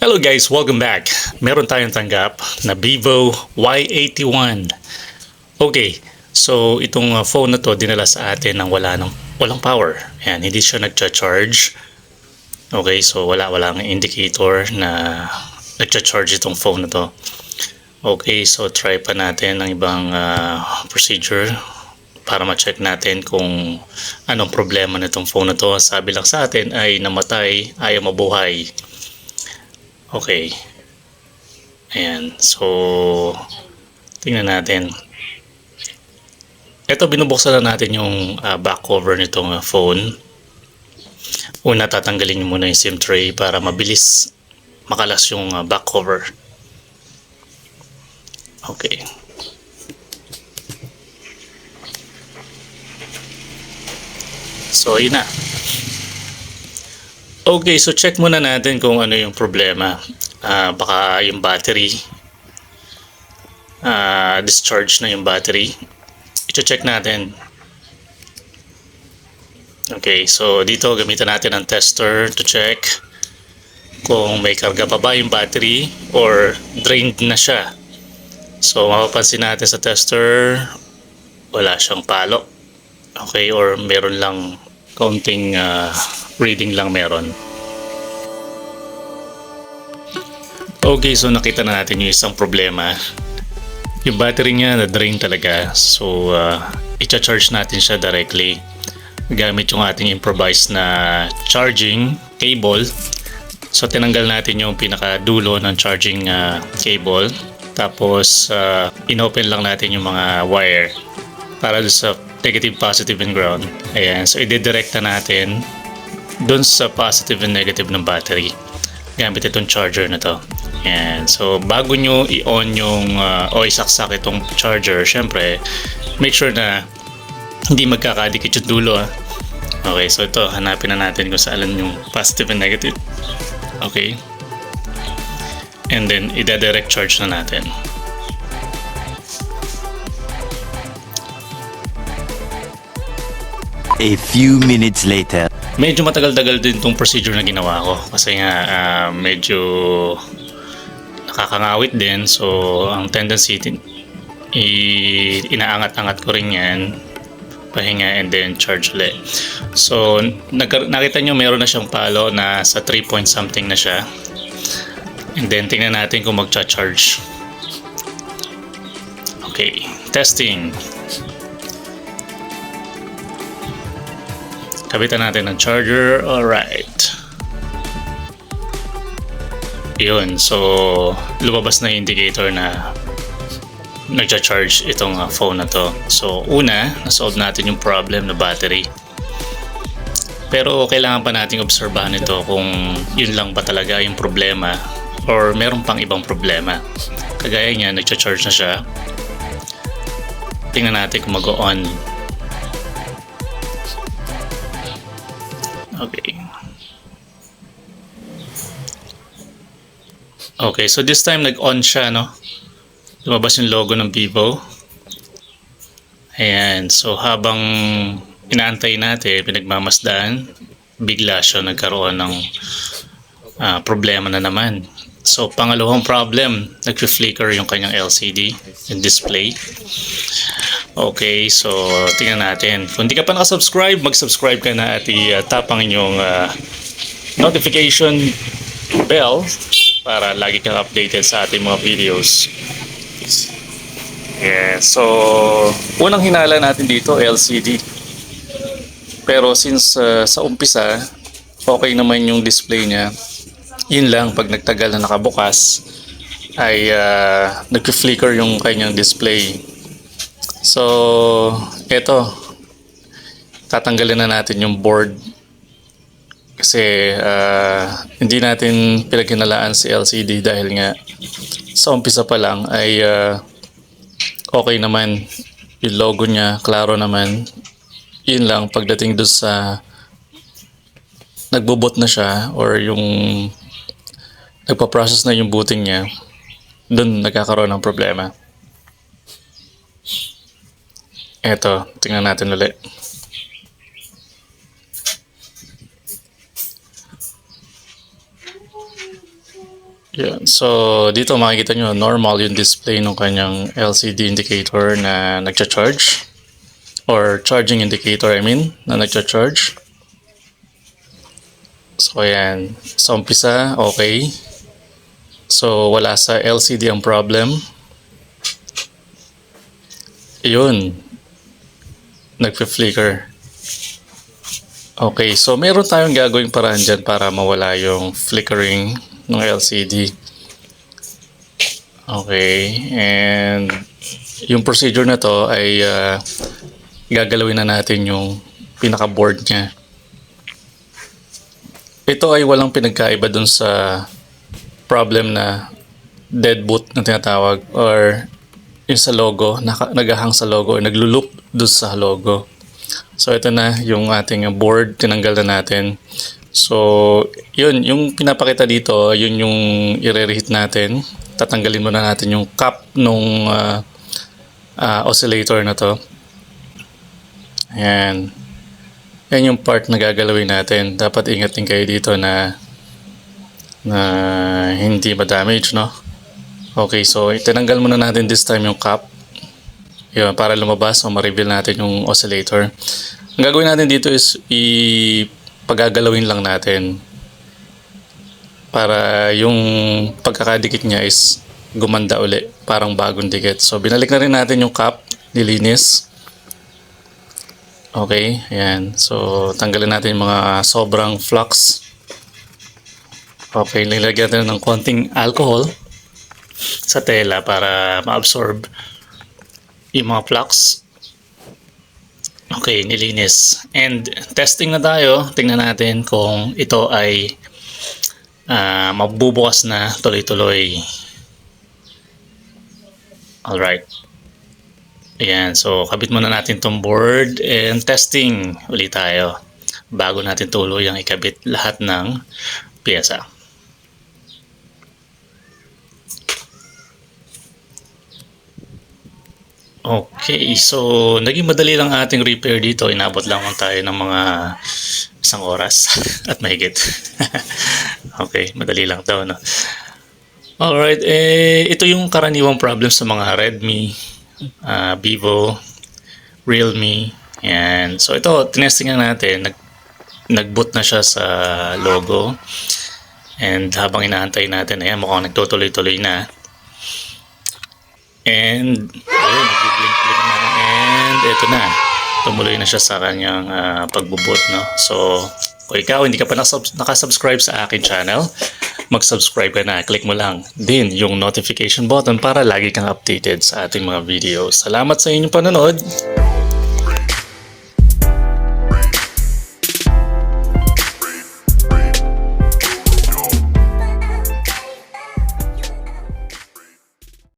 Hello guys, welcome back. Meron tayong tanggap na Vivo Y81. Okay, so itong phone na to dinala sa atin nang walang power. Ayan, hindi siya nagcha-charge. Okay, so walang indicator na nagcha-charge itong phone na to. Okay, so try pa natin ang ibang procedure para ma-check natin kung anong problema nitong phone na to. Sabi lang sa atin ay namatay, ayaw mabuhay. Okay. Ayan. So, tingnan natin. Ito, binubuksan na natin yung back cover nitong phone. Una, tatanggalin nyo muna yung SIM tray para mabilis makalas yung back cover. Okay. So, yun na. Okay, so check muna natin kung ano yung problema. Baka yung battery, discharge na yung battery. I-check natin. Okay, so dito gamitan natin ang tester to check kung may karga pa ba yung battery or drained na siya. So mapapansin natin sa tester, wala siyang palo. Okay, or meron lang kaunting reading lang meron. Okay, so nakita na natin yung isang problema. Yung battery niya na-drain talaga. So, i-charge natin siya directly gamit yung ating improvised na charging cable. So, tinanggal natin yung pinakadulo ng charging cable. Tapos, inopen lang natin yung mga wire para sa negative, positive, and ground. Ayan. So, i-directa natin dun sa positive and negative ng battery gamit itong charger na to. Ayan. So, bago nyo i-on yung o isaksak itong charger, syempre, make sure na hindi magkakadikit yung dulo. Okay, so ito, hanapin na natin kung saan yung positive and negative. Okay. And then, i-direct charge na natin. A few minutes later. Medyo matagal-tagal din itong procedure na ginawa ko kasi nga medyo nakakangawit din. So, ang tendency inaangat-angat ko rin yan, pahinga and then charge ulit. So, nakita nyo meron na siyang palo na sa 3 point something na siya. And then, tingnan natin kung magcha-charge. Okay, testing. Kabitan natin ng charger. Alright. Yun. So, lumabas na yung indicator na nagcha-charge itong phone na to. So, una, nasolve natin yung problem na battery. Pero, kailangan pa nating obserbahan ito kung yun lang ba talaga yung problema or meron pang ibang problema. Kagaya niya, nagcha-charge na siya. Tingnan natin kung mag-on. Okay. Okay, so this time nag-on siya, no? Lumabas yung logo ng Vivo. Ayan, so habang inaantay natin, pinagmamasdaan, bigla siya nagkaroon ng problema na naman. So, pangalawang problem, nag-flicker yung kanyang LCD, yung display. Okay, so tingnan natin. Kung di ka pa nakasubscribe, mag-subscribe ka na at i-tap ang inyong notification bell para lagi kang updated sa ating mga videos. Yeah, so unang hinala natin dito, LCD. Pero since sa umpisa, okay naman yung display niya. Yun lang, pag nagtagal na nakabukas, ay nag-flicker yung kanyang display. So, eto, tatanggalin na natin yung board kasi hindi natin pinaghinalaan si LCD dahil nga sa umpisa pa lang ay okay naman yung logo niya, klaro naman. Yun lang, pagdating doon sa nagbo-boot na siya or yung nagpa-process na yung booting niya, doon nagkakaroon ng problema. Eto, tingnan natin ulit. Yan. So, dito makikita nyo, normal yung display ng kanyang LCD indicator na nagcha-charge. Or charging indicator, I mean, na nagcha-charge. So, ayan. Sa umpisa, okay. So, wala sa LCD ang problem. Yun. Nagpe-flicker. Okay, so meron tayong gagawing paraan dyan para mawala yung flickering ng LCD. Okay, and yung procedure na to ay gagalawin na natin yung pinaka-board niya. Ito ay walang pinagkaiba dun sa problem na dead boot na tinatawag or yung sa logo, nagahang sa logo or nagluloop dun sa logo. So ito na yung ating board, tinanggal na natin. So yun, yung pinapakita dito, yun yung i-reheat natin. Tatanggalin muna natin yung cap nung oscillator na to. Ayan. Yan yung part na gagalawin natin. Dapat ingat din kayo dito na hindi ma-damage, no? Okay, so tinanggal muna natin this time yung cap. Yun, para lumabas o ma-reveal natin yung oscillator. Ang gagawin natin dito is pagagalawin lang natin para yung pagkakadikit niya is gumanda uli, parang bagong dikit. So binalik na rin natin yung cap, nilinis. Okay, ayan. So tanggalin natin yung mga sobrang flux. Okay, nilagyan natin ng konting alcohol sa tela para ma-absorb yung mga flux. Okay, nilinis. And testing na tayo. Tingnan natin kung ito ay mabubukas na tuloy-tuloy. Alright. Ayan, so kabit muna natin tong board and testing ulit tayo bago natin tuluyang ikabit lahat ng piyesa. Okay, so naging madali lang ating repair dito. Inabot lang tayo ng mga 1 oras at mahigit. Okay, madali lang daw, no? Alright, ito yung karaniwang problem sa mga Redmi, Vivo, Realme. Yan. So ito, tinestingan natin. Nag-boot na siya sa logo. And habang inaantay natin, ayan, mukhang nagtutuloy-tuloy na. And ayun, nag-blink-blink na. And ito na. Tumuloy na siya sa kanyang pagbuboot, no? So, kung ikaw hindi ka pa nakasubscribe sa akin channel, mag-subscribe ka na. Click mo lang din yung notification button para lagi kang updated sa ating mga videos. Salamat sa inyong panonood.